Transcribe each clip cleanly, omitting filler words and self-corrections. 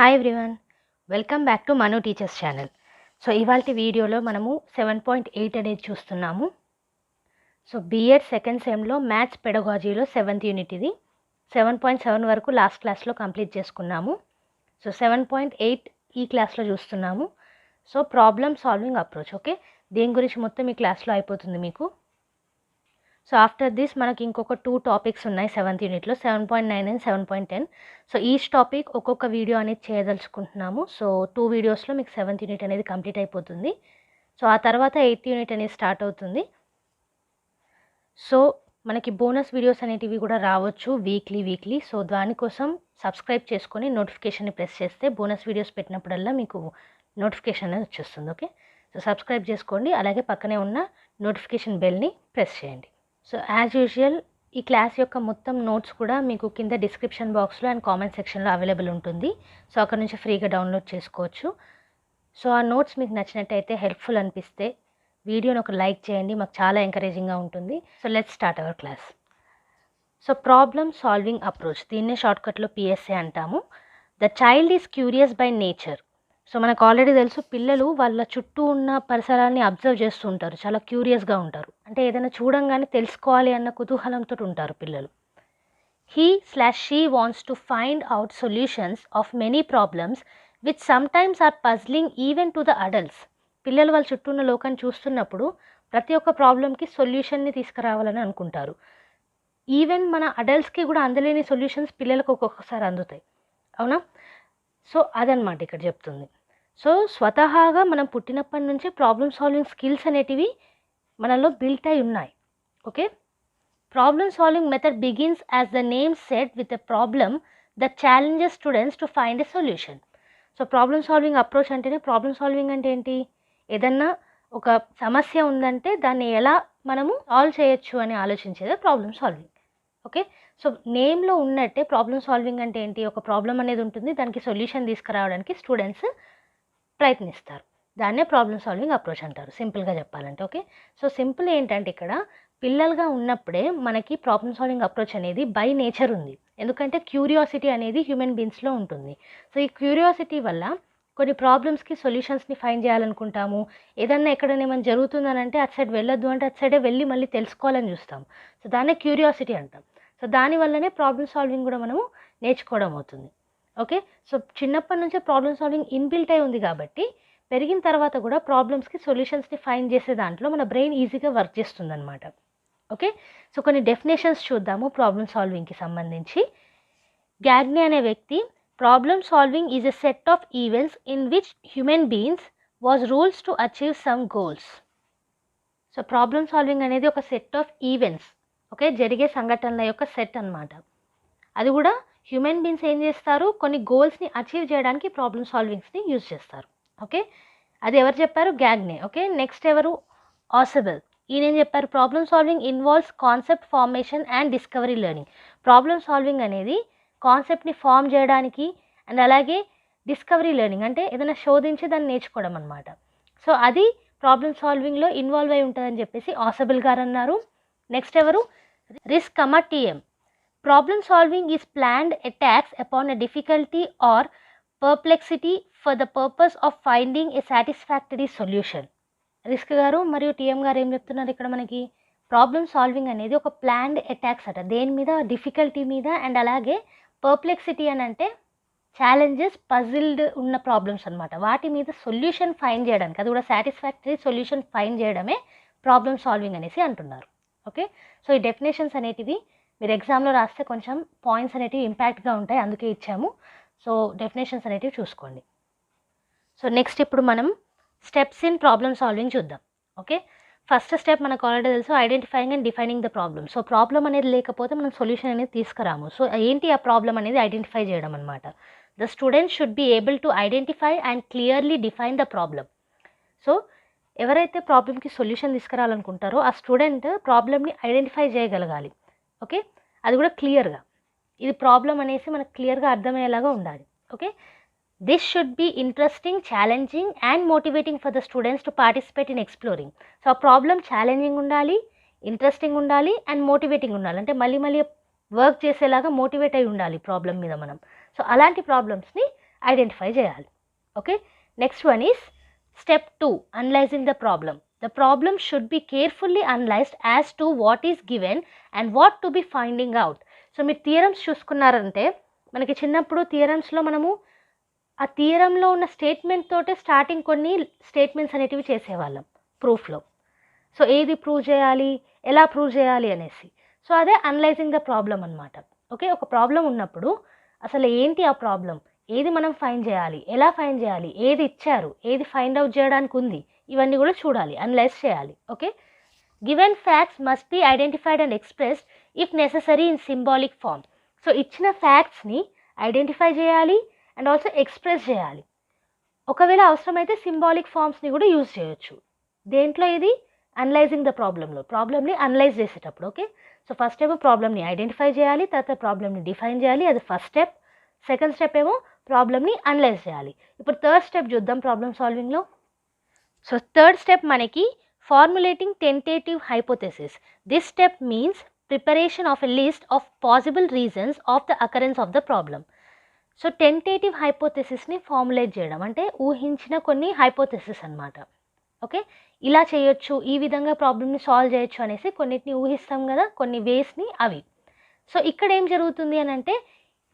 Hi everyone, welcome back to Manu teachers channel. So ఇవాల్టి వీడియోలో మనము 7.8 అనేది చూస్తున్నాము. సో B.Ed సెకండ్ సెమ్లో మ్యాథ్స్ పెడగాజీలో 7th యూనిట్ ఇది. 7.7 వరకు లాస్ట్ క్లాస్లో కంప్లీట్ చేసుకున్నాము. సో 7.8 ఈ క్లాస్లో చూస్తున్నాము. So problem solving approach. Okay, దీని గురించి మొత్తం ఈ క్లాస్లో అయిపోతుంది మీకు. సో ఆఫ్టర్ దిస్ మనకి ఇంకొక 2 టాపిక్స్ ఉన్నాయి 7th యూనిట్లో, 7.9 అండ్ 7.10. సో ఈచ్ టాపిక్ ఒక్కొక్క వీడియో అనేది చేయదలుచుకుంటున్నాము. సో 2 వీడియోస్లో మీకు 7th యూనిట్ అనేది కంప్లీట్ అయిపోతుంది. సో ఆ తర్వాత 8th యూనిట్ అనేది స్టార్ట్ అవుతుంది. సో మనకి బోనస్ వీడియోస్ అనేటివి కూడా రావచ్చు వీక్లీ. సో దానికోసం సబ్స్క్రైబ్ చేసుకొని నోటిఫికేషన్ని ప్రెస్ చేస్తే బోనస్ వీడియోస్ పెట్టినప్పుడల్లా మీకు నోటిఫికేషన్ అనేది వచ్చేస్తుంది. ఓకే, సో సబ్స్క్రైబ్ చేసుకోండి, అలాగే పక్కనే ఉన్న నోటిఫికేషన్ బెల్ని ప్రెస్ చేయండి. సో యాజ్ యూజువల్ ఈ క్లాస్ యొక్క మొత్తం నోట్స్ కూడా మీకు కింద డిస్క్రిప్షన్ బాక్స్లో అండ్ కామెంట్ సెక్షన్లో అవైలబుల్ ఉంటుంది. సో అక్కడ నుంచి ఫ్రీగా డౌన్లోడ్ చేసుకోవచ్చు. సో ఆ నోట్స్ మీకు నచ్చినట్టయితే, హెల్ప్ఫుల్ అనిపిస్తే వీడియోని ఒక లైక్ చేయండి, మాకు చాలా ఎంకరేజింగ్గా ఉంటుంది. So let's start our class. So problem solving approach, దీన్నే షార్ట్కట్లో PSA అంటాము. The child is curious by nature. So మనకు ఆల్రెడీ తెలుసు, పిల్లలు వాళ్ళ చుట్టూ ఉన్న పరిసరాన్ని అబ్జర్వ్ చేస్తూ ఉంటారు, చాలా క్యూరియస్గా ఉంటారు. అంటే ఏదైనా చూడంగానే తెలుసుకోవాలి అన్న కుతూహలంతో ఉంటారు పిల్లలు. He/she wants to find out solutions of many problems which sometimes are puzzling even to the adults. పిల్లలు వాళ్ళ చుట్టూ ఉన్న లోకాన్ని చూస్తున్నప్పుడు ప్రతి ఒక్క ప్రాబ్లంకి సొల్యూషన్ని తీసుకురావాలని అనుకుంటారు. ఈవెన్ మన అడల్ట్స్కి కూడా అందలేని సొల్యూషన్స్ పిల్లలకు ఒక్కొక్కసారి అందుతాయి, అవునా? సో అదనమాట ఇక్కడ చెప్తుంది. సో స్వతహాగా మనం పుట్టినప్పటి నుంచే ప్రాబ్లమ్ సాల్వింగ్ స్కిల్స్ అనేటివి మనలో బిల్ట్ అయి ఉన్నాయి. Okay, problem solving method begins as the name said with a problem that challenges students to find a solution. So problem solving approach అంటేనే, ప్రాబ్లమ్ సాల్వింగ్ అంటే ఏంటి? ఏదన్నా ఒక సమస్య ఉందంటే దాన్ని ఎలా మనము సాల్వ్ చేయొచ్చు అని ఆలోచించేదే ప్రాబ్లమ్ సాల్వింగ్. ఓకే, సో నేమ్లో ఉన్నట్టే ప్రాబ్లమ్ సాల్వింగ్ అంటే ఏంటి? ఒక ప్రాబ్లం అనేది ఉంటుంది, దానికి సొల్యూషన్ తీసుకురావడానికి స్టూడెంట్స్ ప్రయత్నిస్తారు. దాన్నే ప్రాబ్లమ్ సాల్వింగ్ అప్రోచ్ అంటారు, సింపుల్గా చెప్పాలంటే. ఓకే, సో సింపుల్ ఏంటంటే ఇక్కడ పిల్లలుగా ఉన్నప్పుడే మనకి ప్రాబ్లమ్ సాల్వింగ్ అప్రోచ్ అనేది బై నేచర్ ఉంది. ఎందుకంటే క్యూరియాసిటీ అనేది హ్యూమన్ బీయింగ్స్లో ఉంటుంది. సో ఈ క్యూరియాసిటీ వల్ల కొన్ని ప్రాబ్లమ్స్కి సొల్యూషన్స్ని ఫైండ్ చేయాలనుకుంటాము. ఏదన్నా ఎక్కడైనా ఏమైనా జరుగుతుందని అంటే అటు సైడ్ వెళ్ళొద్దు అంటే అటు సైడే వెళ్ళి మళ్ళీ తెలుసుకోవాలని చూస్తాం. సో దాన్నే క్యూరియాసిటీ అంటాం. సో దానివల్లనే ప్రాబ్లమ్ సాల్వింగ్ కూడా మనము నేర్చుకోవడం అవుతుంది. ఓకే, సో చిన్నప్పటి నుంచే ప్రాబ్లమ్ సాల్వింగ్ ఇన్బిల్ట్ అయి ఉంది కాబట్టి పెరిగిన తర్వాత కూడా ప్రాబ్లమ్స్కి సొల్యూషన్స్ని ఫైండ్ చేసే దాంట్లో మన బ్రెయిన్ ఈజీగా వర్క్ చేస్తుంది అనమాట. ఓకే, సో కొన్ని డెఫినేషన్స్ చూద్దాము ప్రాబ్లమ్ సాల్వింగ్కి సంబంధించి. గ్యాగ్నే అనే వ్యక్తి, problem solving is a set of events in which human beings was rules to achieve some goals. So problem solving అనేది ఒక సెట్ ఆఫ్ ఈవెంట్స్, ఓకే, జరిగే సంఘటనల యొక్క సెట్ అన్నమాట. అది కూడా హ్యూమన్ బీయింగ్స్ ఏం చేస్తారు, కొన్ని గోల్స్ని అచీవ్ చేయడానికి ప్రాబ్లమ్ సాల్వింగ్స్ని యూజ్ చేస్తారు. ఓకే, అది ఎవరు చెప్పారు? గ్యాగ్నే. ఓకే, నెక్స్ట్ ఎవరు? ఆసబెల్. ఈయన ఏం చెప్పారు? Problem solving involves concept formation and discovery learning. Problem solving అనేది కాన్సెప్ట్ని ఫామ్ చేయడానికి అండ్ అలాగే డిస్కవరీ లెర్నింగ్ అంటే ఏదైనా శోధించి దాన్ని నేర్చుకోవడం అనమాట. సో అది ప్రాబ్లమ్ సాల్వింగ్లో ఇన్వాల్వ్ అయి ఉంటుందని చెప్పేసి ఆసబెల్ గారు అన్నారు. నెక్స్ట్ ఎవరు? TM. Problem solving is planned attacks upon a difficulty or perplexity for the purpose of finding a satisfactory solution. Risk గారు మరియు TM గారు ఏం చెప్తున్నారు ఇక్కడ మనకి? ప్రాబ్లమ్ సాల్వింగ్ అనేది ఒక ప్లాన్డ్ అటాక్స్ అట. దేని మీద? డిఫికల్టీ మీద అండ్ అలాగే పర్ప్లెక్సిటీ అని అంటే ఛాలెంజెస్, పజిల్డ్ ఉన్న ప్రాబ్లమ్స్ అనమాట. వాటి మీద సొల్యూషన్ ఫైండ్ చేయడానికి, అది కూడా సాటిస్ఫాక్టరీ సొల్యూషన్ ఫైండ్ చేయడమే ప్రాబ్లమ్ సాల్వింగ్ అనేసి అంటున్నారు. ఓకే, సో ఈ డెఫినేషన్స్ అనేటివి మీరు ఎగ్జామ్లో రాస్తే కొంచెం పాయింట్స్ అనేటివి ఇంపాక్ట్గా ఉంటాయి, అందుకే ఇచ్చాము. సో డెఫినేషన్స్ అనేటివి చూసుకోండి. సో నెక్స్ట్ ఇప్పుడు మనం స్టెప్స్ ఇన్ ప్రాబ్లమ్ సాల్వింగ్ చూద్దాం. ఓకే, ఫస్ట్ స్టెప్ మనకు ఆల్రెడీ తెలుసు, identifying and defining the problem. So problem అనేది లేకపోతే మనం సొల్యూషన్ అనేది తీసుకురాము. సో ఏంటి ఆ ప్రాబ్లం అనేది ఐడెంటిఫై చేయడం అనమాట. The student should be able to identify and clearly define the problem. So ఎవరైతే ప్రాబ్లమ్కి సొల్యూషన్ తీసుకురావాలనుకుంటారో ఆ స్టూడెంట్ ప్రాబ్లమ్ని ఐడెంటిఫై చేయగలగాలి. ఓకే, అది కూడా క్లియర్గా, ఇది ప్రాబ్లం అనేసి మనకు క్లియర్గా అర్థమయ్యేలాగా ఉండాలి. Okay, this should be interesting, challenging and motivating for the students to participate in exploring. So ఆ ప్రాబ్లం ఛాలెంజింగ్ ఉండాలి, ఇంట్రెస్టింగ్ ఉండాలి అండ్ మోటివేటింగ్ ఉండాలి. అంటే మళ్ళీ వర్క్ చేసేలాగా మోటివేట్ అయి ఉండాలి ప్రాబ్లం మీద మనం. సో అలాంటి ప్రాబ్లమ్స్ని ఐడెంటిఫై చేయాలి. Okay, next one is step 2, analysing the problem. The problem should be carefully analyzed as to what is given and what to be finding out. So మీరు theorems చూసుకున్నారంటే మనకి చిన్నప్పుడు థియరమ్స్లో మనము ఆ థియరంలో ఉన్న స్టేట్మెంట్ తోటే స్టార్టింగ్ కొన్ని స్టేట్మెంట్స్ అనేటివి చేసేవాళ్ళం ప్రూఫ్లో. సో ఏది ప్రూవ్ చేయాలి, ఎలా ప్రూవ్ చేయాలి అనేసి. సో అదే అనలైజింగ్ ద ప్రాబ్లం అనమాట. ఓకే, ఒక ప్రాబ్లం ఉన్నప్పుడు అసలు ఏంటి ఆ ప్రాబ్లం, ఏది మనం ఫైండ్ చేయాలి, ఎలా ఫైండ్ చేయాలి, ఏది ఇచ్చారు, ఏది ఫైండ్ అవుట్ చేయడానికి ఉంది, ఇవన్నీ కూడా చూడాలి, అనలైజ్ చేయాలి. Okay, given facts must be identified and expressed if necessary in symbolic form. So ఇచ్చిన ఫ్యాక్ట్స్ని ఐడెంటిఫై చేయాలి అండ్ ఆల్సో ఎక్స్ప్రెస్ చేయాలి. ఒకవేళ అవసరమైతే సింబాలిక్ ఫామ్స్ని కూడా యూజ్ చేయొచ్చు. దేంట్లో ఇది అనలైజింగ్ ద ప్రాబ్లమ్ని అనలైజ్ చేసేటప్పుడు. ఓకే, సో ఫస్ట్ ఏమో ప్రాబ్లమ్ని ఐడెంటిఫై చేయాలి, తర్వాత ప్రాబ్లమ్ని డిఫైన్ చేయాలి, అది ఫస్ట్ స్టెప్. సెకండ్ స్టెప్ ఏమో ప్రాబ్లమ్ని అనలైజ్ చేయాలి. ఇప్పుడు థర్డ్ స్టెప్ చూద్దాం ప్రాబ్లమ్ సాల్వింగ్లో. సో థర్డ్ స్టెప్ మనకి formulating tentative hypothesis. This step means preparation of a list of possible reasons of the occurrence of the problem. So tentative హైపోథెసిస్ని formulate చేయడం అంటే ఊహించిన కొన్ని హైపోథెసిస్ అనమాట. ఓకే, ఇలా చేయొచ్చు, ఈ విధంగా ప్రాబ్లమ్ని సాల్వ్ చేయొచ్చు అనేసి కొన్నిటిని ఊహిస్తాం కదా, కొన్ని వేస్ని, అవి. సో ఇక్కడ ఏం జరుగుతుంది అని అంటే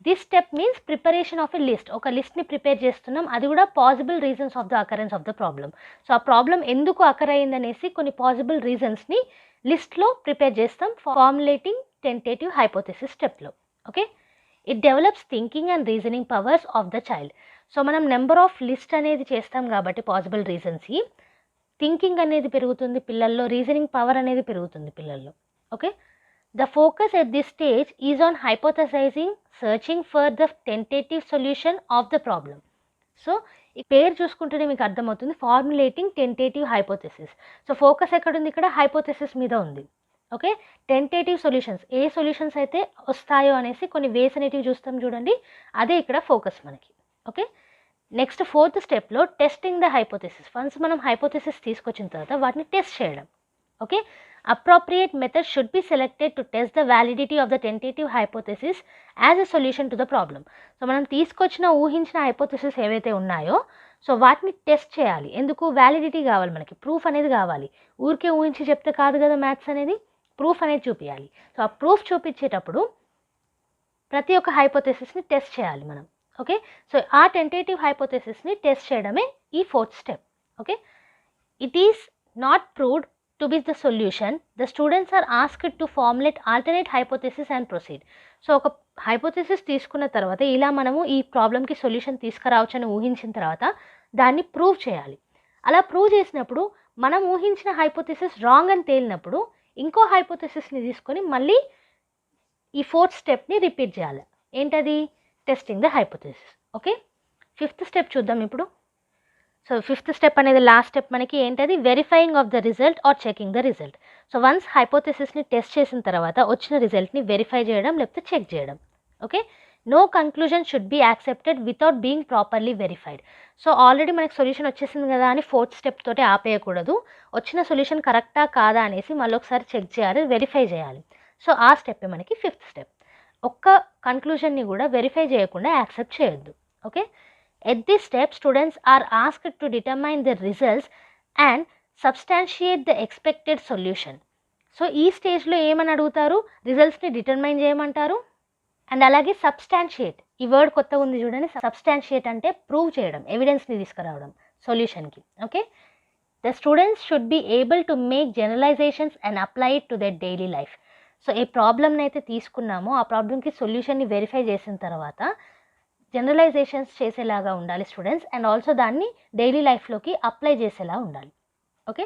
this step means preparation of a list. ఒక లిస్ట్ని ప్రిపేర్ చేస్తున్నాం, అది కూడా possible reasons of the occurrence of the problem. So ఆ ప్రాబ్లం ఎందుకు అకర్ అయిందనేసి కొన్ని పాసిబుల్ రీజన్స్ని లిస్ట్లో ప్రిపేర్ చేస్తాం ఫార్ములేటింగ్ టెంటేటివ్ హైపోథెసిస్ స్టెప్లో. Okay, it develops thinking and reasoning powers of the child. So మనం నెంబర్ ఆఫ్ లిస్ట్ అనేది చేస్తాం కాబట్టి పాసిబుల్ రీజన్స్కి థింకింగ్ అనేది పెరుగుతుంది పిల్లల్లో, రీజనింగ్ పవర్ అనేది పెరుగుతుంది పిల్లల్లో. Okay, the focus at this stage is on hypothesizing, searching for the tentative solution of the problem. So ఈ పేరు చూసుకుంటేనే మీకు అర్థమవుతుంది, formulating tentative hypothesis. So focus ఎక్కడుంది, ఇక్కడ హైపోథెసిస్ మీద ఉంది. ఓకే, టెంటేటివ్ సొల్యూషన్స్, ఏ సొల్యూషన్స్ అయితే వస్తాయో అనేసి కొన్ని వేస్ అనేటివి చూస్తాం చూడండి, అదే ఇక్కడ ఫోకస్ మనకి. ఓకే, నెక్స్ట్ ఫోర్త్ స్టెప్లో టెస్టింగ్ ద హైపోథెసిస్. వన్స్ మనం హైపోథెసిస్ తీసుకొచ్చిన తర్వాత వాటిని టెస్ట్ చేయడం. Okay, appropriate method should be selected to test the validity of the tentative hypothesis as a solution to the problem. So మనం తీసుకొచ్చిన ఊహించిన హైపోథెసిస్ ఏవైతే ఉన్నాయో సో వాటిని టెస్ట్ చేయాలి. ఎందుకు, వ్యాలిడిటీ కావాలి మనకి, ప్రూఫ్ అనేది కావాలి. ఊరికే ఊహించి చెప్తే కాదు కదా మ్యాథ్స్ అనేది, ప్రూఫ్ అనేది చూపించాలి. సో ఆ ప్రూఫ్ చూపించేటప్పుడు ప్రతి ఒక్క హైపోథెసిస్ని టెస్ట్ చేయాలి మనం. ఓకే, సో ఆ టెంటేటివ్ హైపోథెసిస్ని టెస్ట్ చేయడమే ఈ fourth step. Okay, it is not proved to be the solution, the students are asked to formulate alternate hypothesis and proceed. So ఒక హైపోథెసిస్ తీసుకున్న తర్వాత ఇలా మనము ఈ ప్రాబ్లమ్కి సొల్యూషన్ తీసుకురావచ్చు అని ఊహించిన తర్వాత దాన్ని ప్రూవ్ చేయాలి. అలా ప్రూవ్ చేసినప్పుడు మనం ఊహించిన హైపోథెసిస్ రాంగ్ అని తేలినప్పుడు ఇంకో హైపోథెసిస్ని తీసుకొని మళ్ళీ ఈ ఫోర్త్ స్టెప్ని రిపీట్ చేయాలి. ఏంటది, testing the hypothesis. Okay, fifth step చూద్దాం ఇప్పుడు. సో ఫిఫ్త్ స్టెప్ అనేది లాస్ట్ స్టెప్ మనకి ఏంటది, verifying of the result or checking the result. So once హైపోథెసిస్ని టెస్ట్ చేసిన తర్వాత వచ్చిన రిజల్ట్ని వెరిఫై చేయడం లేకపోతే చెక్ చేయడం. Okay, no conclusion should be accepted without being properly verified. So already మనకి సొల్యూషన్ వచ్చేసింది కదా అని ఫోర్త్ స్టెప్ తోటి ఆపేయకూడదు, వచ్చిన సొల్యూషన్ కరెక్టా కాదా అనేసి మళ్ళీ ఒకసారి చెక్ చేయాలి, వెరిఫై చేయాలి. సో ఆ స్టెప్పే మనకి ఫిఫ్త్ స్టెప్. ఒక్క కంక్లూజన్ని కూడా వెరిఫై చేయకుండా యాక్సెప్ట్ చేయొద్దు. Okay, at this step students are asked to determine the results and substantiate the expected solution. So ఈ స్టేజ్లో ఏమని అడుగుతారు, రిజల్ట్స్ని డిటర్మైన్ చేయమంటారు అండ్ అలాగే సబ్స్టాన్షియేట్, ఈ వర్డ్ కొత్తగా ఉంది చూడండి, సబ్స్టాన్షియేట్ అంటే ప్రూవ్ చేయడం, ఎవిడెన్స్ని తీసుకురావడం సొల్యూషన్కి. Okay, the students should be able to make generalizations and apply it to their daily life. So ఏ ప్రాబ్లమ్ని అయితే తీసుకున్నామో ఆ ప్రాబ్లమ్కి సొల్యూషన్ని వెరిఫై చేసిన తర్వాత జనరలైజేషన్స్ చేసేలాగా ఉండాలి స్టూడెంట్స్ అండ్ ఆల్సో దాన్ని డైలీ లైఫ్లోకి అప్లై చేసేలా ఉండాలి. ఓకే,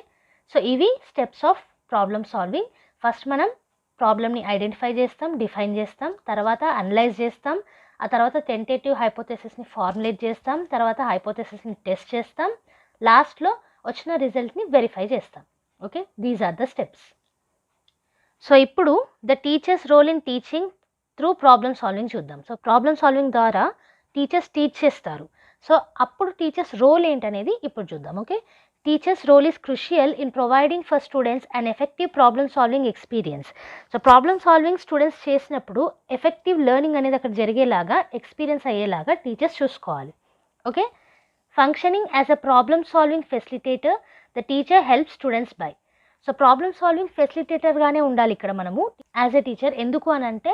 సో ఇవి steps of problem solving. First మనం ప్రాబ్లమ్ని ఐడెంటిఫై చేస్తాం, డిఫైన్ చేస్తాం, తర్వాత అనలైజ్ చేస్తాం, ఆ తర్వాత టెంటేటివ్ హైపోథెసిస్ని ఫార్ములేట్ చేస్తాం, తర్వాత హైపోథెసిస్ని టెస్ట్ చేస్తాం, లాస్ట్లో వచ్చిన రిజల్ట్ని వెరిఫై చేస్తాం. Okay, these are the steps. So ఇప్పుడు the teachers role in teaching through problem solving చూద్దాం. సో ప్రాబ్లమ్ సాల్వింగ్ ద్వారా టీచర్స్ టీచ్ చేస్తారు. సో అప్పుడు టీచర్స్ రోల్ ఏంటనేది ఇప్పుడు చూద్దాం. Okay, teachers role is crucial in providing for students and effective problem solving experience. So problem solving students చేసినప్పుడు effective learning అనేది అక్కడ జరిగేలాగా, ఎక్స్పీరియన్స్ అయ్యేలాగా టీచర్స్ చూసుకోవాలి. Okay. Functioning as a problem solving facilitator the teacher help students by. So problem solving ఫెసిలిటేటర్గానే ఉండాలి ఇక్కడ మనము యాజ్ ఎ టీచర్. ఎందుకు అని అంటే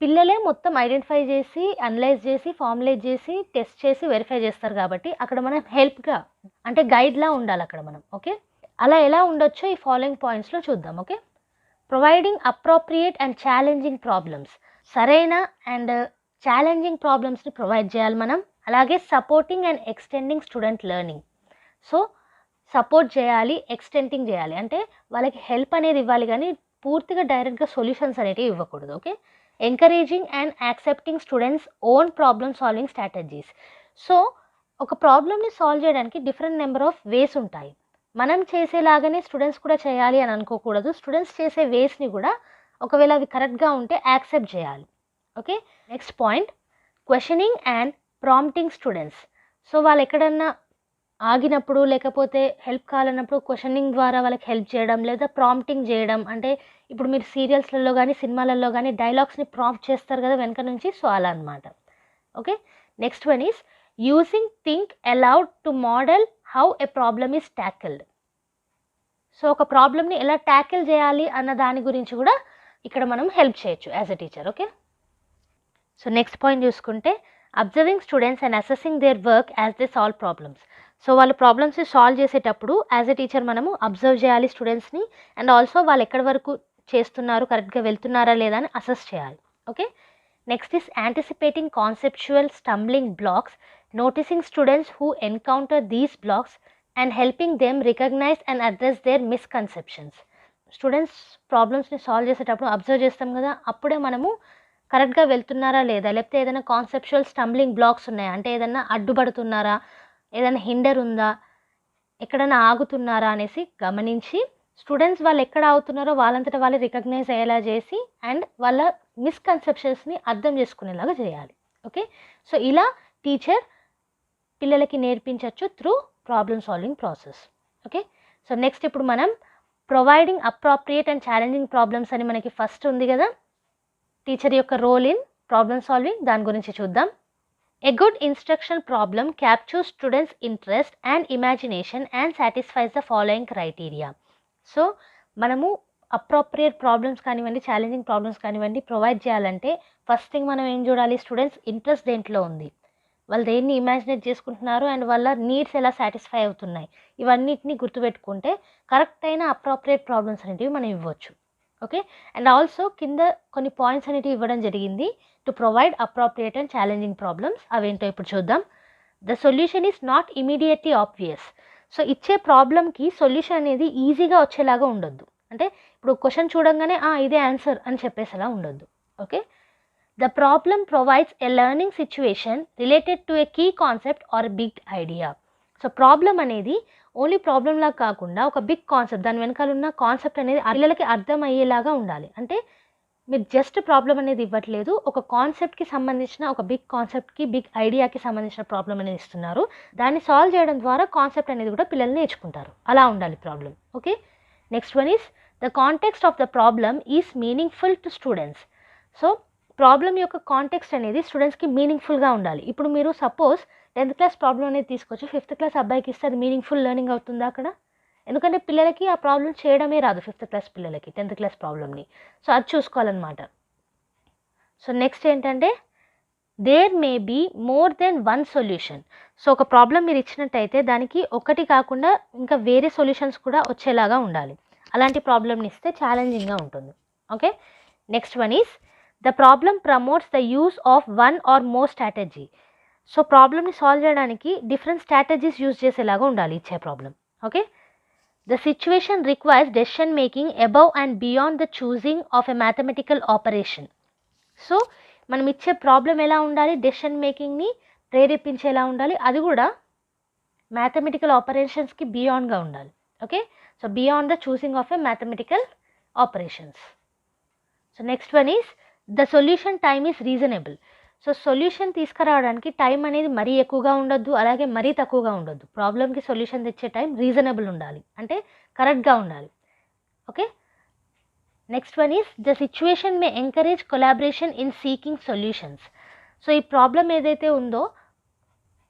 పిల్లలే మొత్తం ఐడెంటిఫై చేసి అనలైజ్ చేసి ఫార్ములేట్ చేసి టెస్ట్ చేసి వెరిఫై చేస్తారు కాబట్టి అక్కడ మనం హెల్ప్గా అంటే గైడ్లా ఉండాలి అక్కడ మనం. ఓకే, అలా ఎలా ఉండొచ్చో ఈ ఫాలోయింగ్ పాయింట్స్లో చూద్దాం. Okay, providing appropriate and challenging problems, సరైన అండ్ ఛాలెంజింగ్ ప్రాబ్లమ్స్ని ప్రొవైడ్ చేయాలి మనం. అలాగే supporting and extending student learning. So support చేయాలి, ఎక్స్టెండింగ్ చేయాలి అంటే వాళ్ళకి హెల్ప్ అనేది ఇవ్వాలి కానీ పూర్తిగా డైరెక్ట్గా సొల్యూషన్స్ అనేవి ఇవ్వకూడదు. Okay, encouraging and accepting students own problem solving strategies. So ఒక ప్రాబ్లమ్ని సాల్వ్ చేయడానికి డిఫరెంట్ నెంబర్ ఆఫ్ వేస్ ఉంటాయి. మనం చేసేలాగానే స్టూడెంట్స్ కూడా చేయాలి అని అనుకోకూడదు. స్టూడెంట్స్ చేసే వేస్ని కూడా ఒకవేళ అవి కరెక్ట్గా ఉంటే యాక్సెప్ట్ చేయాలి. Okay, next point questioning and prompting students. So వాళ్ళు ఎక్కడన్నా ఆగినప్పుడు లేకపోతే హెల్ప్ కావాలన్నప్పుడు క్వశ్చనింగ్ ద్వారా వాళ్ళకి హెల్ప్ చేయడం లేదా ప్రాంప్టింగ్ చేయడం. అంటే ఇప్పుడు మీరు సీరియల్స్లలో కానీ సినిమాలలో కానీ డైలాగ్స్ని ప్రాంప్ట్ చేస్తారు కదా వెనక నుంచి, సో అలా అనమాట. Okay, next one is using think allowed to model how a problem is tackled. So ఒక ప్రాబ్లమ్ని ఎలా ట్యాకిల్ చేయాలి అన్న దాని గురించి కూడా ఇక్కడ మనం హెల్ప్ చేయొచ్చు as a teacher. Okay, so next point చూసుకుంటే observing students and assessing their work as they solve problems. So వాళ్ళు ప్రాబ్లమ్స్ని సాల్వ్ చేసేటప్పుడు యాజ్ ఎ టీచర్ మనము అబ్జర్వ్ చేయాలి స్టూడెంట్స్ని అండ్ ఆల్సో వాళ్ళు ఎక్కడి వరకు చేస్తున్నారు, కరెక్ట్గా వెళ్తున్నారా లేదా అని అసెస్ చేయాలి. Okay, next is anticipating conceptual stumbling blocks, noticing students who encounter these blocks and helping them recognise and address their misconceptions. Students ప్రాబ్లమ్స్ని సాల్వ్ చేసేటప్పుడు అబ్జర్వ్ చేస్తాం కదా, అప్పుడే మనము కరెక్ట్గా వెళ్తున్నారా లేదా, లేకపోతే ఏదైనా కాన్సెప్చువల్ స్టంబ్లింగ్ బ్లాక్స్ ఉన్నాయా అంటే ఏదైనా అడ్డుపడుతున్నారా, ఏదైనా హిండర్ ఉందా, ఎక్కడైనా ఆగుతున్నారా అనేసి గమనించి స్టూడెంట్స్ వాళ్ళు ఎక్కడ ఆగుతున్నారో వాళ్ళంతటా వాళ్ళు రికగ్నైజ్ అయ్యేలా చేసి అండ్ వాళ్ళ మిస్కన్సెప్షన్స్ని అర్థం చేసుకునేలాగా చేయాలి. ఓకే, సో ఇలా టీచర్ పిల్లలకి నేర్పించవచ్చు through problem solving process. Okay, so next ఇప్పుడు మనం providing appropriate and challenging problems అని మనకి ఫస్ట్ ఉంది కదా, టీచర్ యొక్క రోల్ ఇన్ ప్రాబ్లమ్ సాల్వింగ్, దాని గురించి చూద్దాం. A good instructional problem captures students' interest and imagination and satisfies the following criteria. So మనము అప్రోప్రియేట్ ప్రాబ్లమ్స్ కానివ్వండి, ఛాలెంజింగ్ ప్రాబ్లమ్స్ కానివ్వండి ప్రొవైడ్ చేయాలంటే ఫస్ట్ థింగ్ మనం ఏం చూడాలి, స్టూడెంట్స్ ఇంట్రెస్ట్ దేంట్లో ఉంది, వాళ్ళు దేన్ని ఇమాజినేట్ చేసుకుంటున్నారు అండ్ వాళ్ళ నీడ్స్ ఎలా సాటిస్ఫై అవుతున్నాయి, ఇవన్నిటిని గుర్తుపెట్టుకుంటే కరెక్ట్ అయిన అప్రోప్రియేట్ ప్రాబ్లమ్స్ అనేటివి మనం ఇవ్వచ్చు. ఓకే, అండ్ ఆల్సో కింద కొన్ని పాయింట్స్ అనేటివి ఇవ్వడం జరిగింది to provide appropriate and challenging problems. అవేంటో ఇప్పుడు చూద్దాం. The solution is not immediately obvious. So ఇచ్చే ప్రాబ్లమ్కి సొల్యూషన్ అనేది ఈజీగా వచ్చేలాగా ఉండొద్దు. అంటే ఇప్పుడు క్వశ్చన్ చూడంగానే ఇదే ఆన్సర్ అని చెప్పేసేలా ఉండొద్దు. Okay, the problem provides a learning situation related to a key concept or big idea. So problem అనేది ఓన్లీ ప్రాబ్లంలా కాకుండా ఒక బిగ్ కాన్సెప్ట్, దాని వెనకాల ఉన్న కాన్సెప్ట్ అనేది పిల్లలకి అర్థం అయ్యేలాగా ఉండాలి. అంటే మీరు జస్ట్ ప్రాబ్లం అనేది ఇవ్వట్లేదు, ఒక కాన్సెప్ట్కి సంబంధించిన ఒక బిగ్ కాన్సెప్ట్కి బిగ్ ఐడియాకి సంబంధించిన ప్రాబ్లం అనేది ఇస్తున్నారు. దాన్ని సాల్వ్ చేయడం ద్వారా కాన్సెప్ట్ అనేది కూడా పిల్లలు నేర్చుకుంటారు. అలా ఉండాలి problem. Okay, next one is the context of the problem is meaningful to students. So problem యొక్క కాంటెక్స్ట్ అనేది స్టూడెంట్స్కి మీనింగ్ఫుల్గా ఉండాలి. ఇప్పుడు మీరు సపోజ్ 10th క్లాస్ ప్రాబ్లం అనేది తీసుకొచ్చి 5th క్లాస్ అబ్బాయికి ఇస్తే అది మీనింగ్ఫుల్ లెర్నింగ్ అవుతుందా అక్కడ? ఎందుకంటే పిల్లలకి ఆ ప్రాబ్లం చేయడమే రాదు 5th క్లాస్ పిల్లలకి 10th క్లాస్ ప్రాబ్లమ్ని. సో అది చూసుకోవాలన్నమాట. సో నెక్స్ట్ ఏంటంటే there may be more than one solution. So ఒక ప్రాబ్లం మీరు ఇచ్చినట్టయితే దానికి ఒకటి కాకుండా ఇంకా వేరే సొల్యూషన్స్ కూడా వచ్చేలాగా ఉండాలి. అలాంటి ప్రాబ్లమ్ని ఇస్తే ఛాలెంజింగ్గా ఉంటుంది. Okay, next one is the problem promotes the use of one or more strategy. So ప్రాబ్లమ్ని సాల్వ్ చేయడానికి డిఫరెంట్ స్ట్రాటజీస్ యూజ్ చేసేలాగా ఉండాలి ఇచ్చే problem. Okay, the situation requires decision making above and beyond the choosing of a mathematical operation. So మనం ఇచ్చే problem ఎలా ఉండాలి, decision మేకింగ్ని ప్రేరేపించేలా ఉండాలి, అది కూడా మ్యాథమెటికల్ ఆపరేషన్స్కి బియాండ్గా ఉండాలి. Okay, so beyond the choosing of a mathematical operations. So next one is the solution time is reasonable. So solution తీసుకురావడానికి time అనేది మరీ ఎక్కువగా ఉండొద్దు, అలాగే మరీ తక్కువగా ఉండొద్దు. ప్రాబ్లమ్కి సొల్యూషన్ తెచ్చే టైం రీజనబుల్ ఉండాలి, అంటే కరెక్ట్గా ఉండాలి. Okay, next one is the situation May encourage collaboration in seeking solutions. So ఈ ప్రాబ్లం ఏదైతే ఉందో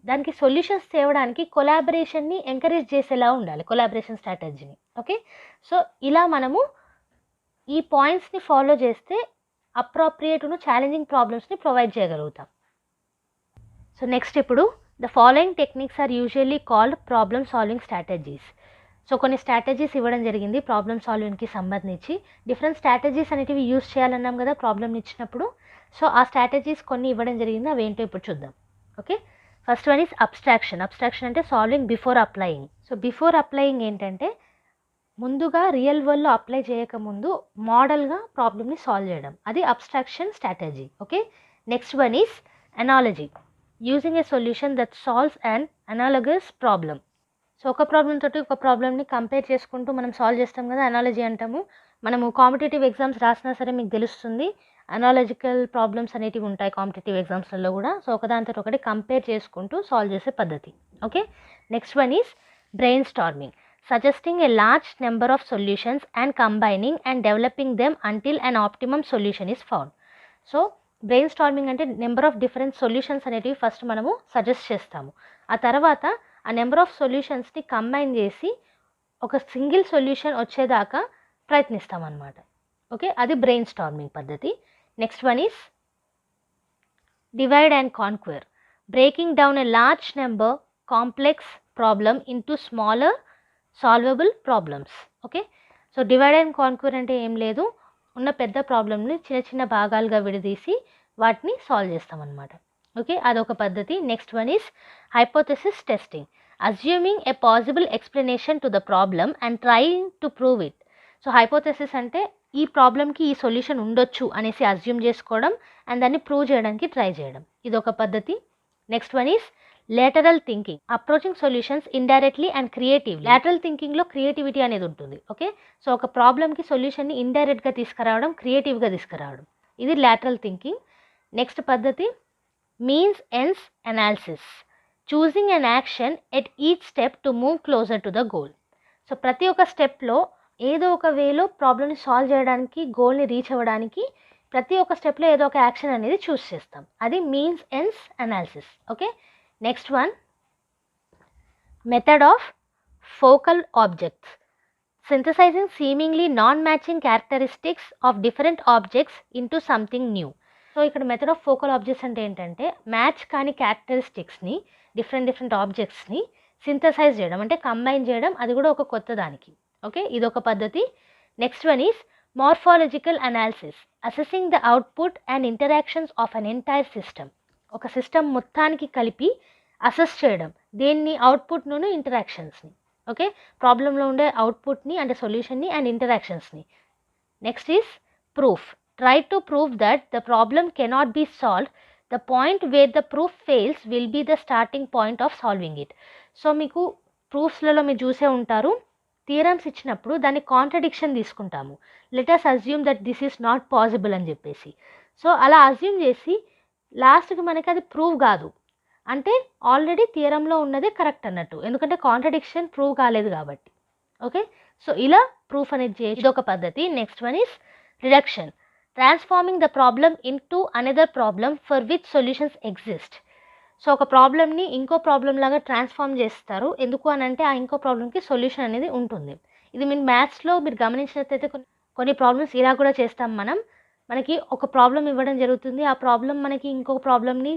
దానికి సొల్యూషన్స్ తేవడానికి కొలాబరేషన్ని ఎంకరేజ్ చేసేలా ఉండాలి, కొలాబరేషన్ స్ట్రాటజీని. ఓకే, సో ఇలా మనము ఈ పాయింట్స్ని ఫాలో చేస్తే అప్రోప్రియేట్ను ఛాలెంజింగ్ ప్రాబ్లమ్స్ని ప్రొవైడ్ చేయగలుగుతాం. సో నెక్స్ట్ ఇప్పుడు the following techniques are usually called problem solving strategies. So కొన్ని స్ట్రాటజీస్ ఇవ్వడం జరిగింది ప్రాబ్లమ్ సాల్వింగ్కి సంబంధించి. డిఫరెంట్ స్ట్రాటజీస్ అనేటివి యూజ్ చేయాలన్నాం కదా ప్రాబ్లమ్ని ఇచ్చినప్పుడు. సో ఆ స్ట్రాటజీస్ కొన్ని ఇవ్వడం జరిగింది, అవి ఏంటో ఇప్పుడు చూద్దాం. Okay, first one is abstraction. Abstraction అంటే solving before applying. So before applying ఏంటంటే ముందుగా రియల్ వరల్డ్లో అప్లై చేయకముందు మోడల్గా ప్రాబ్లమ్ని సాల్వ్ చేయడం, అది abstraction strategy. Okay, next one is analogy. Using a solution that solves an analogous problem. So ఒక ప్రాబ్లం తోటి ఒక ప్రాబ్లమ్ని కంపేర్ చేసుకుంటూ మనం సాల్వ్ చేస్తాం కదా, అనాలజీ అంటాము. మనము కాంపిటేటివ్ ఎగ్జామ్స్ రాసినా సరే మీకు తెలుస్తుంది అనాలజికల్ ప్రాబ్లమ్స్ అనేటివి ఉంటాయి కాంపిటేటివ్ ఎగ్జామ్స్లలో కూడా. సో ఒకదానితో ఒకటి కంపేర్ చేసుకుంటూ సాల్వ్ చేసే పద్ధతి. Okay, next one is brain storming. Suggesting a large number of solutions and combining and developing them until an optimum solution is found. So brain storming అంటే number of different solutions అనేటివి first మనము suggest చేస్తాము, ఆ తర్వాత ఆ number of సొల్యూషన్స్ని combine చేసి ఒక single solution వచ్చేదాకా ప్రయత్నిస్తాం అన్నమాట. ఓకే, అది బ్రెయిన్ స్టార్మింగ్ పద్ధతి. Next one is divide and conquer. Breaking down a large number complex problem into smaller solvable problems. Okay, so divide and conquer అంటే ఏం లేదు, ఉన్న పెద్ద ప్రాబ్లమ్ని చిన్న చిన్న భాగాలుగా విడదీసి వాటిని సాల్వ్ చేస్తామన్నమాట. ఓకే, అదొక పద్ధతి. Next one is hypothesis testing. Assuming a possible explanation to the problem and trying to prove it. So hypothesis అంటే ఈ ప్రాబ్లమ్కి ఈ సొల్యూషన్ ఉండొచ్చు అనేసి అజ్యూమ్ చేసుకోవడం అండ్ దాన్ని ప్రూవ్ చేయడానికి ట్రై చేయడం, ఇదొక పద్ధతి. Next one is lateral thinking. Approaching solutions indirectly and creatively. Lateral థింకింగ్లో క్రియేటివిటీ అనేది ఉంటుంది. ఓకే, సో ఒక ప్రాబ్లమ్కి సొల్యూషన్ని ఇండైరెక్ట్గా తీసుకురావడం, క్రియేటివ్గా తీసుకురావడం, ఇది లేటరల్ థింకింగ్. నెక్స్ట్ పద్ధతి means ends analysis. Choosing an action at each step to move closer to the goal. So ప్రతి ఒక్క స్టెప్లో ఏదో ఒక వేలో ప్రాబ్లమ్ని సాల్వ్ చేయడానికి, గోల్ని రీచ్ అవ్వడానికి ప్రతి ఒక్క స్టెప్లో ఏదో ఒక యాక్షన్ అనేది చూస్ చేస్తాం, అది means ends analysis. Okay, next one method of focal objects. Synthesising seemingly non matching characteristics of different objects into something new. So ఇక్కడ మెథడ్ ఆఫ్ ఫోకల్ ఆబ్జెక్ట్స్ అంటే ఏంటంటే మ్యాచ్ కాని క్యారెక్టరిస్టిక్స్ని, డిఫరెంట్ ఆబ్జెక్ట్స్ని సింథసైజ్ చేయడం, అంటే కంబైన్ చేయడం, అది కూడా ఒక కొత్త దానికి. ఓకే, ఇదొక పద్ధతి. Next one is morphological analysis. Assessing the output and interactions of an entire system. ఒక సిస్టమ్ మొత్తానికి కలిపి అసెస్ చేయడం, దేన్ని అవుట్పుట్ను ఇంటరాక్షన్స్ని. ఓకే, ప్రాబ్లంలో ఉండే అవుట్పుట్ని అంటే సొల్యూషన్ని అండ్ ఇంటరాక్షన్స్ని. Next is proof. Try to prove that the problem cannot be solved. The point where the proof fails will be the starting point of solving it. So మీకు ప్రూఫ్స్లలో మీరు చూసే ఉంటారు, థియరమ్స్ ఇచ్చినప్పుడు దాన్ని కాంట్రడిక్షన్ తీసుకుంటాము. Let us assume that this is not possible అని చెప్పేసి. So అలా అజ్యూమ్ చేసి లాస్ట్కి మనకి అది ప్రూవ్ కాదు అంటే ఆల్రెడీ థియరంలో ఉన్నదే కరెక్ట్ అన్నట్టు, ఎందుకంటే కాంట్రడిక్షన్ ప్రూవ్ కాలేదు కాబట్టి. ఓకే, సో ఇలా ప్రూఫ్ అనేది చేయొచ్చు, ఇదొక పద్ధతి. Next one is reduction. Transforming the problem into another problem for which solutions exist. So ఒక ప్రాబ్లమ్ని ఇంకో ప్రాబ్లం లాగా ట్రాన్స్ఫార్మ్ చేస్తారు, ఎందుకు అని అంటే ఆ ఇంకో ప్రాబ్లమ్కి సొల్యూషన్ అనేది ఉంటుంది. ఇది మీరు మ్యాథ్స్లో మీరు గమనించినట్లయితే కొన్ని ప్రాబ్లమ్స్ ఇలా కూడా చేస్తాం మనం. మనకి ఒక ప్రాబ్లం ఇవ్వడం జరుగుతుంది, ఆ ప్రాబ్లం మనకి ఇంకొక ప్రాబ్లమ్ని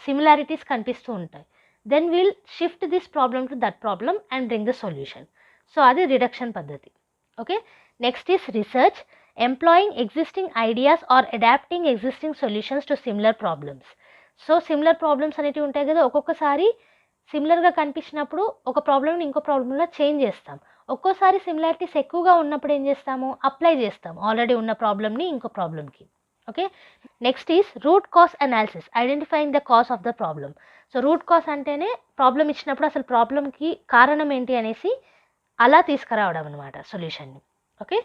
సిమిలారిటీస్ కనిపిస్తూ ఉంటాయి. Then will shift this problem to that problem and bring the solution. So అది రిడక్షన్ పద్ధతి. Okay, next is research. Employing existing ideas or adapting existing solutions to similar problems. So similar problems అనేవి ఉంటాయి కదా, ఒక్కొక్కసారి సిమిలర్గా కనిపించినప్పుడు ఒక ప్రాబ్లమ్ని ఇంకో ప్రాబ్లంలో చేంజ్ చేస్తాం. ఒక్కోసారి సిమిలారిటీస్ ఎక్కువగా ఉన్నప్పుడు ఏం చేస్తాము, అప్లై చేస్తాం ఆల్రెడీ ఉన్న ప్రాబ్లమ్ని ఇంకో ప్రాబ్లమ్కి. Okay, next is root cause analysis. Identifying the cause of the problem. So root cause అంటేనే ప్రాబ్లం ఇచ్చినప్పుడు అసలు ప్రాబ్లమ్కి కారణం ఏంటి అనేసి అలా తీసుకురావడం అనమాట సొల్యూషన్ని. Okay,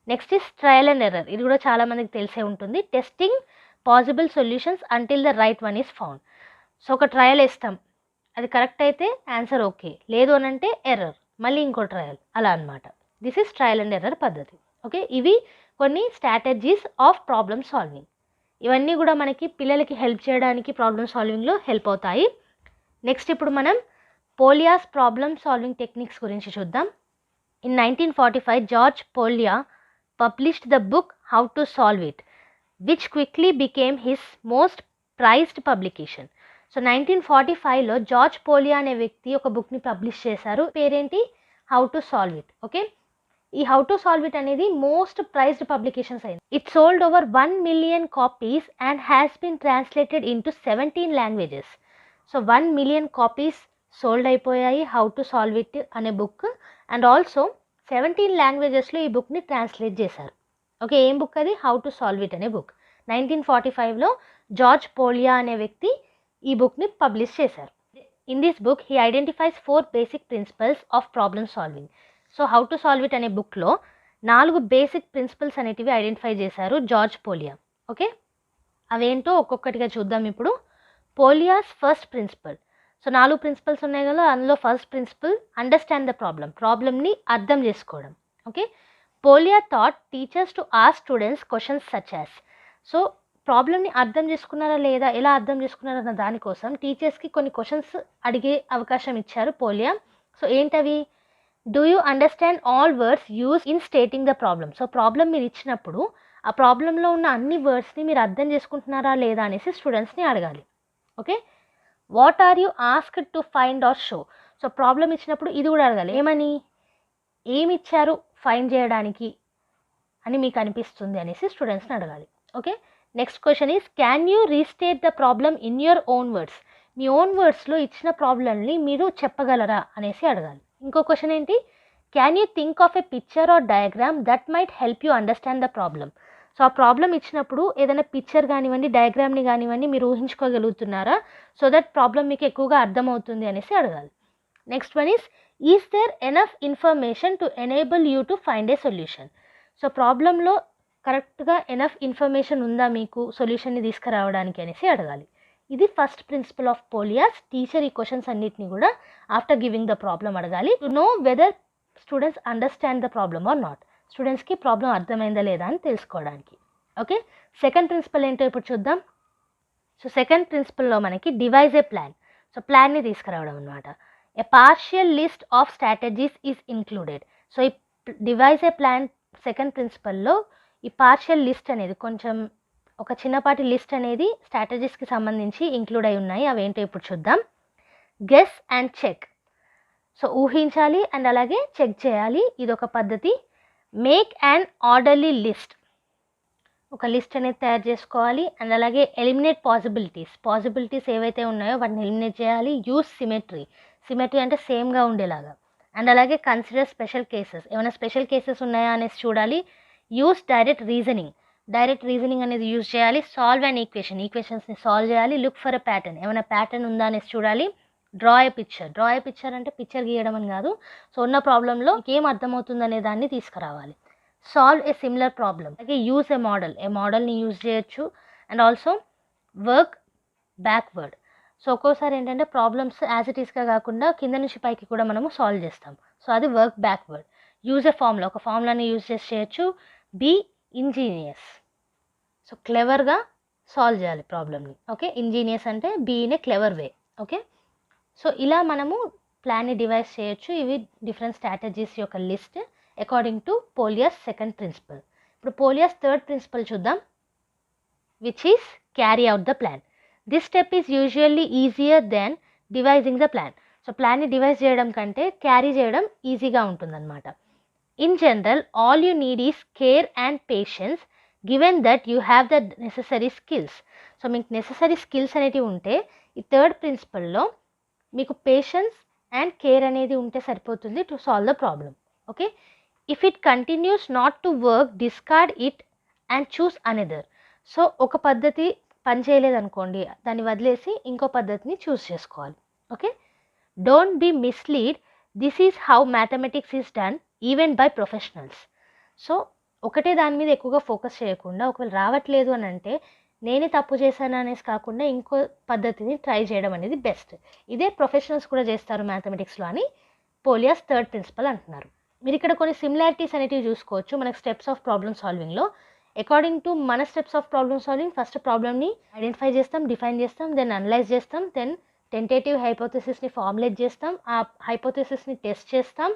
next is trial and error. ఇది కూడా చాలామందికి తెలిసే ఉంటుంది. Testing possible solutions until the right one is found. So ఒక ట్రయల్ వేస్తాం, అది కరెక్ట్ అయితే ఆన్సర్ ఓకే, లేదు అని అంటే ఎర్రర్, మళ్ళీ ఇంకో ట్రయల్, అలా అనమాట. This is trial and error పద్ధతి. ఓకే, ఇవి కొన్ని స్ట్రాటజీస్ ఆఫ్ ప్రాబ్లమ్ సాల్వింగ్. ఇవన్నీ కూడా మనకి పిల్లలకి హెల్ప్ చేయడానికి ప్రాబ్లమ్ సాల్వింగ్లో హెల్ప్ అవుతాయి. నెక్స్ట్ ఇప్పుడు మనం పోలియాస్ ప్రాబ్లమ్ సాల్వింగ్ టెక్నిక్స్ గురించి చూద్దాం. In 1945 George Polya published the book how to solve it, which quickly became his most prized publication. So 1945లో జార్జ్ పోలియా అనే వ్యక్తి ఒక బుక్ని పబ్లిష్ చేశారు. పేరేంటి? How to solve it. Okay, ఈ హౌ టు సాల్వ్ ఇట్ అనేది మోస్ట్ ప్రైజ్డ్ పబ్లికేషన్స్ అయింది. It sold over 1 million copies and has been translated into 17 languages. So 1 million copies sold అయిపోయాయి హౌ టు సాల్వ్ ఇట్ అనే book. And also 17 లాంగ్వేజెస్లో ఈ బుక్ని translate చేశారు. Okay, ఏం book అది? హౌ టు సాల్వ్ ఇట్ అనే బుక్. 1945లో జార్జ్ పోలియా అనే వ్యక్తి ఈ బుక్ని పబ్లిష్ చేశారు. In this book he identifies 4 basic principles of problem solving. So how to solve it అనే బుక్లో 4 బేసిక్ ప్రిన్సిపల్స్ అనేటివి ఐడెంటిఫై చేశారు జార్జ్ పోలియా. ఓకే, అవేంటో ఒక్కొక్కటిగా చూద్దాం ఇప్పుడు. పోలియాస్ ఫస్ట్ ప్రిన్సిపల్. సో 4 ప్రిన్సిపల్స్ ఉన్నాయి కదా, అందులో ఫస్ట్ ప్రిన్సిపల్ అండర్స్టాండ్ ద ప్రాబ్లమ్ని అర్థం చేసుకోవడం. Okay, Polya thought teachers to ask students questions such as. So ప్రాబ్లమ్ని అర్థం చేసుకున్నారా లేదా, ఎలా అర్థం చేసుకున్నారన్న దానికోసం టీచర్స్కి కొన్ని క్వశ్చన్స్ అడిగే అవకాశం ఇచ్చారు పోలియా. సో ఏంటవి? Do you understand all words use in stating the problem. So problem మీరు ఇచ్చినప్పుడు ఆ ప్రాబ్లంలో ఉన్న అన్ని వర్డ్స్ని మీరు అర్థం చేసుకుంటున్నారా లేదా అనేసి స్టూడెంట్స్ని అడగాలి. Okay, what are you asked to find or show. So problem ఇచ్చినప్పుడు ఇది కూడా అడగాలి. ఏమని? ఏమి ఇచ్చారు ఫైండ్ చేయడానికి అని మీకు అనిపిస్తుంది అనేసి స్టూడెంట్స్ని అడగాలి. Okay, next question is can you restate the problem in your own words. మీ ఓన్ వర్డ్స్లో ఇచ్చిన ప్రాబ్లమ్ని మీరు చెప్పగలరా అనేసి అడగాలి. ఇంకో క్వశ్చన్ ఏంటి? Can you think of a picture or diagram that might help you understand the problem. So ఆ ప్రాబ్లం ఇచ్చినప్పుడు ఏదైనా పిక్చర్ కానివ్వండి, డయాగ్రామ్ని కానివ్వండి మీరు ఊహించుకోగలుగుతున్నారా, సో దట్ ప్రాబ్లం మీకు ఎక్కువగా అర్థమవుతుంది అనేసి అడగాలి. Next one is there enough information to enable you to find a solution. So ప్రాబ్లంలో కరెక్ట్గా ఎనఫ్ ఇన్ఫర్మేషన్ ఉందా మీకు సొల్యూషన్ని తీసుకురావడానికి అనేసి అడగాలి. ఇది ఫస్ట్ ప్రిన్సిపల్ ఆఫ్ పోలియాస్. టీచర్ ఈ క్వశ్చన్స్ అన్నిటిని కూడా ఆఫ్టర్ గివింగ్ ద ప్రాబ్లమ్ అడగాలి, to know whether students understand the problem or not. స్టూడెంట్స్కి ప్రాబ్లం అర్థమైందా లేదా అని తెలుసుకోవడానికి. ఓకే, సెకండ్ ప్రిన్సిపల్ ఏంటో ఇప్పుడు చూద్దాం. సో సెకండ్ ప్రిన్సిపల్లో మనకి డివైజ్ ఏ ప్లాన్. సో ప్లాన్ని తీసుకురావడం అనమాట. A partial list of strategies is included. So ఈ డివైజ్ ఏ ప్లాన్ సెకండ్ ప్రిన్సిపల్లో ఈ పార్షియల్ లిస్ట్ అనేది కొంచెం ఒక చిన్నపాటి లిస్ట్ అనేది స్ట్రాటజీస్కి సంబంధించి ఇంక్లూడ్ అయి ఉన్నాయి. అవేంటో ఇప్పుడు చూద్దాం. Guess and check. సో ఊహించాలి అండ్ అలాగే చెక్ చేయాలి, ఇదొక పద్ధతి. Make an orderly list. ఒక లిస్ట్ అనేది తయారు చేసుకోవాలి. అండ్ అలాగే ఎలిమినేట్ పాసిబిలిటీస్ ఏవైతే ఉన్నాయో వాటిని ఎలిమినేట్ చేయాలి. యూస్ సిమెట్రీ అంటే సేమ్గా ఉండేలాగా. అండ్ అలాగే కన్సిడర్ స్పెషల్ కేసెస్, ఏమైనా స్పెషల్ కేసెస్ ఉన్నాయా అనేసి చూడాలి. యూస్ డైరెక్ట్ రీజనింగ్ అనేది యూజ్ చేయాలి. సాల్వ్ అండ్ ఈక్వేషన్స్ని సాల్వ్ చేయాలి. లుక్ ఫర్ ఎ ప్యాటర్న్, ఏమైనా ప్యాటర్న్ ఉందా అనేసి చూడాలి. డ్రా ఏ పిక్చర్ అంటే పిక్చర్ గీయడం అని కాదు. సో ఉన్న ప్రాబ్లంలో ఏం అర్థమవుతుంది అనే దాన్ని తీసుకురావాలి. సాల్వ్ ఏ సిమిలర్ ప్రాబ్లమ్. అలాగే యూజ్ ఏ మోడల్ని యూజ్ చేయొచ్చు. And also work backward. So ఒక్కోసారి ఏంటంటే ప్రాబ్లమ్స్ యాజ్ ఇట్ ఈస్గా కాకుండా కింద నుంచి పైకి కూడా మనము సాల్వ్ చేస్తాం. సో అది work backward. Use a formula, ఒక ఫార్ములాని యూజ్ చేసి చేయొచ్చు. Be ingenious. సో క్లెవర్గా సాల్వ్ చేయాలి ప్రాబ్లమ్ని. ఓకే, ఇంజీనియస్ అంటే be in a clever way. Okay, so ఇలా మనము ప్లాన్ని డివైజ్ చేయొచ్చు. ఇవి డిఫరెంట్ స్ట్రాటజీస్ యొక్క list according to Polya's second principle. ఇప్పుడు పోలియాస్ థర్డ్ ప్రిన్సిపల్ చూద్దాం, which is carry out the plan. This step is usually easier then devising the plan. So ప్లాన్ని devise చేయడం కంటే క్యారీ చేయడం ఈజీగా ఉంటుందన్నమాట. In general all you need is care and patience given that you have the necessary skills. So మీకు necessary skills అనేటివి ఉంటే ఈ థర్డ్ ప్రిన్సిపల్లో మీకు పేషెన్స్ అండ్ కేర్ అనేది ఉంటే సరిపోతుంది to solve the problem. Okay, if it continues not to work discard it and choose another. So ఒక పద్ధతి పనిచేయలేదనుకోండి, దాన్ని వదిలేసి ఇంకో పద్ధతిని చూస్ చేసుకోవాలి. Okay, don't be misled, this is how mathematics is done even by professionals. So ఒకటే దాని మీద ఎక్కువగా ఫోకస్ చేయకుండా, ఒకవేళ రావట్లేదు అని అంటే నేనే తప్పు చేశాను అనేసి కాకుండా ఇంకో పద్ధతిని ట్రై చేయడం అనేది బెస్ట్. ఇదే ప్రొఫెషనల్స్ కూడా చేస్తారు మ్యాథమెటిక్స్లో అని పోలియాస్ థర్డ్ ప్రిన్సిపల్ అంటున్నారు. మీరు ఇక్కడ కొన్ని సిమిలారిటీస్ అనేటివి చూసుకోవచ్చు మనకు స్టెప్స్ ఆఫ్ ప్రాబ్లమ్ సాల్వింగ్లో. అకార్డింగ్ టు మన steps of problem solving, first ప్రాబ్లమ్ని ఐడెంటిఫై చేస్తాం, డిఫైన్ చేస్తాం, దెన్ అనలైజ్ చేస్తాం, దెన్ టెంటేటివ్ హైపోథెసిస్ని ఫార్ములేట్ చేస్తాం, ఆ హైపోథెసిస్ని టెస్ట్ చేస్తాం,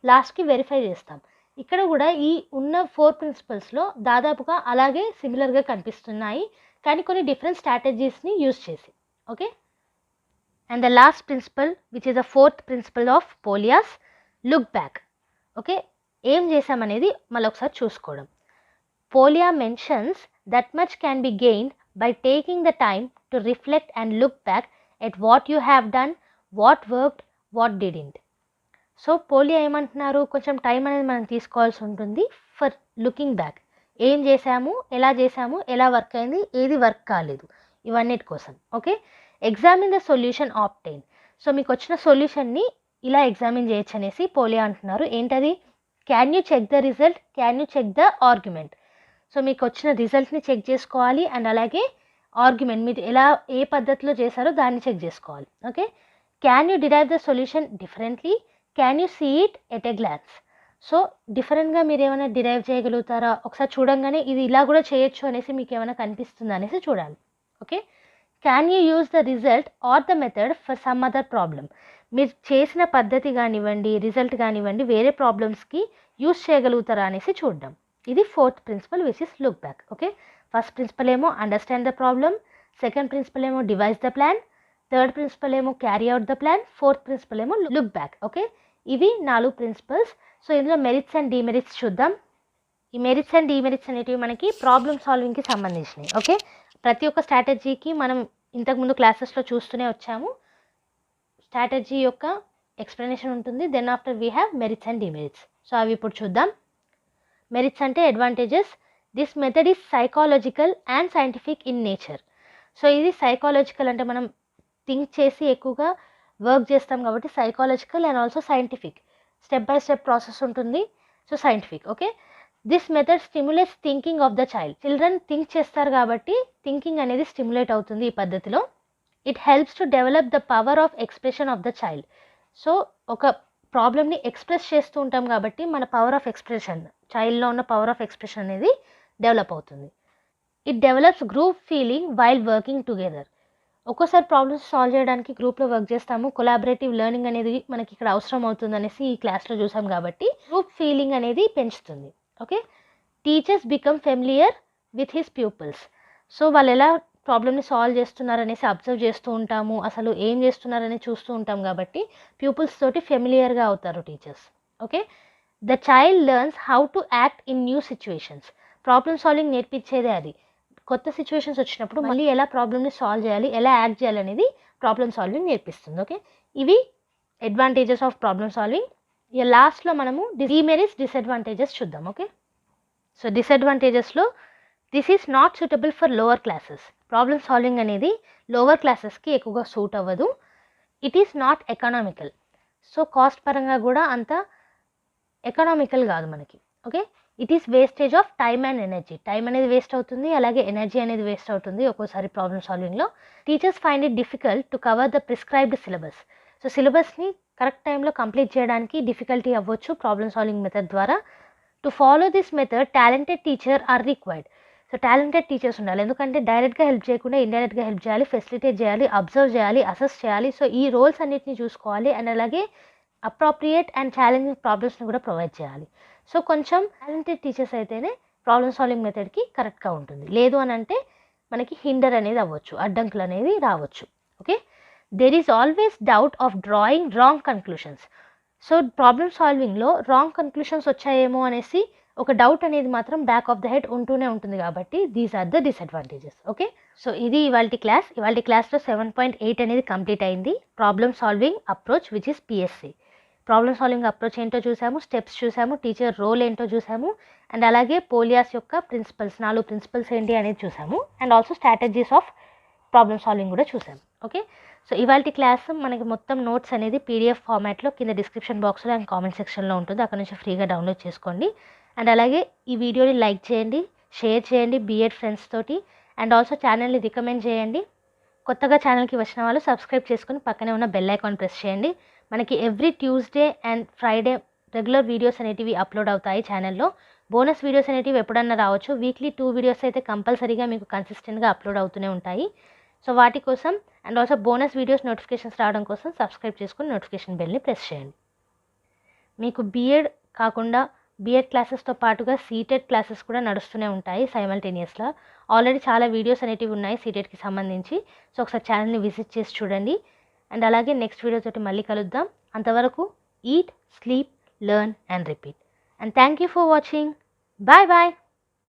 లాస్ట్కి వెరిఫై చేస్తాం. ఇక్కడ కూడా ఈ ఉన్న 4 ప్రిన్సిపల్స్లో దాదాపుగా అలాగే సిమిలర్గా కనిపిస్తున్నాయి, కానీ కొన్ని డిఫరెంట్ స్ట్రాటజీస్ని యూజ్ చేసి. Okay, and the last principle which is the 4th principle of Polya's, look back. Okay, ఏం చేసామనేది మళ్ళీ ఒకసారి చూసుకోవడం. Polya mentions that much can be gained by taking the time to reflect and look back at what you have done, what worked, what didn't. So Polya ఏమంటున్నారు, కొంచెం time అనేది మనం తీసుకోవాల్సి ఉంటుంది ఫర్ లుకింగ్ బ్యాక్. ఏం చేసాము, ఎలా work అయింది, ఏది వర్క్ కాలేదు, ఇవన్నిటి కోసం. Okay, examine the solution obtained. So మీకు వచ్చిన సొల్యూషన్ని ఇలా ఎగ్జామిన్ చేయొచ్చు అనేసి పోలియా అంటున్నారు. ఏంటది, can you check the result, can you check the argument. So మీకు వచ్చిన రిజల్ట్ని చెక్ చేసుకోవాలి, అండ్ అలాగే ఆర్గ్యుమెంట్ మీరు ఎలా ఏ పద్ధతిలో చేశారో దాన్ని చెక్ చేసుకోవాలి. Okay, can you derive the solution differently, can you see it at a glance. So డిఫరెంట్గా మీరు ఏమైనా డిరైవ్ చేయగలుగుతారా, ఒకసారి చూడంగానే ఇది ఇలా కూడా చేయొచ్చు అనేసి మీకు ఏమైనా కనిపిస్తుందా అనేసి చూడాలి. Okay, can you use the result or the method for some other problem. మీరు చేసిన పద్ధతి కానివ్వండి, రిజల్ట్ కానివ్వండి, వేరే ప్రాబ్లమ్స్కి యూజ్ చేయగలుగుతారా అనేసి చూద్దాం. ఇది 4th principle which is look back. Okay, first principle ఏమో understand the problem, second principle ఏమో devise the plan, third principle ఏమో carry out the plan, 4th principle ఏమో లుక్ బ్యాక్. ఓకే, ఇవి 4 ప్రిన్సిపల్స్. సో ఇందులో మెరిట్స్ అండ్ డిమెరిట్స్ చూద్దాం. ఈ merits and demerits అనేటివి మనకి ప్రాబ్లమ్ సాల్వింగ్కి సంబంధించినవి. ఓకే, ప్రతి ఒక్క స్ట్రాటజీకి మనం ఇంతకుముందు క్లాసెస్లో చూస్తూనే వచ్చాము. స్ట్రాటజీ యొక్క ఎక్స్ప్లెనేషన్ ఉంటుంది, then after we have merits and demerits. So అవి ఇప్పుడు చూద్దాం. మెరిట్స్ అంటే advantages. This method is psychological and scientific in nature. So ఇది సైకాలజికల్ అంటే మనం థింక్ చేసి ఎక్కువగా వర్క్ చేస్తాం కాబట్టి psychological, and also scientific, step by step process ఉంటుంది. So scientific. Okay, this method stimulates thinking of the child. Children think చేస్తారు కాబట్టి థింకింగ్ అనేది స్టిమ్యులేట్ అవుతుంది ఈ పద్ధతిలో. It helps to develop the power of expression of the child. So ఒక ప్రాబ్లమ్ని express చేస్తూ ఉంటాం కాబట్టి మన పవర్ ఆఫ్ ఎక్స్ప్రెషన్, చైల్డ్లో ఉన్న పవర్ ఆఫ్ ఎక్స్ప్రెషన్ అనేది డెవలప్ అవుతుంది. It develops group feeling while working together. ఒక్కోసారి ప్రాబ్లమ్స్ సాల్వ్ చేయడానికి గ్రూప్లో వర్క్ చేస్తాము, కొలాబరేటివ్ లెర్నింగ్ అనేది మనకి ఇక్కడ అవసరం అవుతుంది అనేసి ఈ క్లాస్లో చూసాం కాబట్టి గ్రూప్ ఫీలింగ్ అనేది పెంచుతుంది. Okay, teachers become familiar with his pupils. So వాళ్ళు ఎలా ప్రాబ్లమ్ని సాల్వ్ చేస్తున్నారనేసి అబ్జర్వ్ చేస్తూ ఉంటాము, అసలు ఏం చేస్తున్నారని చూస్తూ ఉంటాం కాబట్టి ప్యూపిల్స్ తోటి ఫెమిలియర్గా అవుతారు teachers. Okay, the child learns how to act in new situations. Problem solving నేర్పించేదే అది. కొత్త సిచ్యువేషన్స్ వచ్చినప్పుడు మళ్ళీ ఎలా ప్రాబ్లమ్ని సాల్వ్ చేయాలి, ఎలా యాక్ట్ చేయాలి అనేది ప్రాబ్లమ్ సాల్వింగ్ నేర్పిస్తుంది. ఓకే, ఇవి అడ్వాంటేజెస్ ఆఫ్ ప్రాబ్లమ్ సాల్వింగ్. ఇక లాస్ట్లో మనము డిమెరిట్స్, డిసడ్వాంటేజెస్ చూద్దాం. ఓకే, సో డిసడ్వాంటేజెస్లో this is not suitable for lower classes. Problem solving అనేది లోవర్ క్లాసెస్కి ఎక్కువగా సూట్ అవ్వదు. It is not economical. So cost పరంగా కూడా అంత ఎకనామికల్ కాదు మనకి. Okay, it is wastage of time and energy. Time అనేది వేస్ట్ అవుతుంది, అలాగే ఎనర్జీ అనేది వేస్ట్ అవుతుంది ఒక్కోసారి ప్రాబ్లమ్ సాల్వింగ్లో. Teachers find it difficult to cover the prescribed syllabus. So సిలబస్ని కరెక్ట్ టైంలో కంప్లీట్ చేయడానికి డిఫికల్టీ అవ్వచ్చు ప్రాబ్లమ్ సాల్వింగ్ మెథడ్ ద్వారా. To follow this method talented teacher are required. So talented teachers ఉండాలి, ఎందుకంటే డైరెక్ట్గా హెల్ప్ చేయకుండా ఇండైరెక్ట్గా హెల్ప్ చేయాలి, ఫెసిలిటేట్ చేయాలి, అబ్జర్వ్ చేయాలి, అసెస్ చేయాలి. సో ఈ రోల్స్ అన్నిటిని చూసుకోవాలి, అండ్ అలాగే అప్రాప్రియేట్ అండ్ ఛాలెంజింగ్ ప్రాబ్లమ్స్ని కూడా ప్రొవైడ్ చేయాలి. సో కొంచెం టాలెంటెడ్ టీచర్స్ అయితేనే ప్రాబ్లమ్ సాల్వింగ్ మెథడ్కి కరెక్ట్గా ఉంటుంది. లేదు అని అంటే మనకి హిండర్ అనేది అవ్వచ్చు, అడ్డంకులు అనేది రావచ్చు. Okay, there is always doubt of drawing wrong conclusions. So problem సాల్వింగ్లో రాంగ్ కన్క్లూషన్స్ వచ్చాయేమో అనేసి ఒక డౌట్ అనేది మాత్రం బ్యాక్ ఆఫ్ ద హెడ్ ఉంటూనే ఉంటుంది కాబట్టి these are the disadvantages. Okay, so ఇది ఇవాల్టి క్లాస్. ఇవాల్టి క్లాస్లో 7.8 అనేది కంప్లీట్ అయింది. Problem solving approach which is PSA. Problem solving approach ఏంటో చూసాము, స్టెప్స్ చూసాము, టీచర్ రోల్ ఏంటో చూసాము, అండ్ అలాగే పోలియాస్ యొక్క ప్రిన్సిపల్స్, 4 ప్రిన్సిపల్స్ ఏంటి అనేది చూసాము, and also strategies of problem solving కూడా చూసాము. ఓకే, సో ఇవాల్టి క్లాస్ మనకి మొత్తం నోట్స్ అనేది PDF ఫార్మాట్లో కింద డిస్క్రిప్షన్ బాక్స్లో అండ్ కామెంట్ సెక్షన్లో ఉంటుంది, అక్కడ నుంచి ఫ్రీగా డౌన్లోడ్ చేసుకోండి. అండ్ అలాగే ఈ వీడియోని లైక్ చేయండి, షేర్ చేయండి B.Ed ఫ్రెండ్స్ తోటి, అండ్ ఆల్సో ఛానల్ని రికమెండ్ చేయండి. కొత్తగా ఛానల్కి వచ్చిన వాళ్ళు సబ్స్క్రైబ్ చేసుకుని పక్కనే ఉన్న బెల్ ఐకాన్ ప్రెస్ చేయండి. మనకి every Tuesday and Friday regular videos అనేటివి అప్లోడ్ అవుతాయి ఛానల్లో. బోనస్ వీడియోస్ అనేటివి ఎప్పుడన్నా రావచ్చు. వీక్లీ 2 వీడియోస్ అయితే కంపల్సరీగా మీకు కన్సిస్టెంట్గా అప్లోడ్ అవుతూనే ఉంటాయి. సో వాటి కోసం and also bonus videos notifications రావడం కోసం సబ్స్క్రైబ్ చేసుకుని నోటిఫికేషన్ బెల్ని ప్రెస్ చేయండి. మీకు బీఎడ్ కాకుండా బీఎడ్ క్లాసెస్తో పాటుగా సీటెట్ క్లాసెస్ కూడా నడుస్తూనే ఉంటాయి సైమల్టేనియస్గా. ఆల్రెడీ చాలా వీడియోస్ అనేటివి ఉన్నాయి సీటెట్కి సంబంధించి. సో ఒకసారి ఛానల్ని విజిట్ చేసి చూడండి. అండ్ అలాగే నెక్స్ట్ వీడియో తోటి మళ్ళీ కలుద్దాం. అంతవరకు eat, sleep, learn and repeat. And thank you for watching. Bye bye.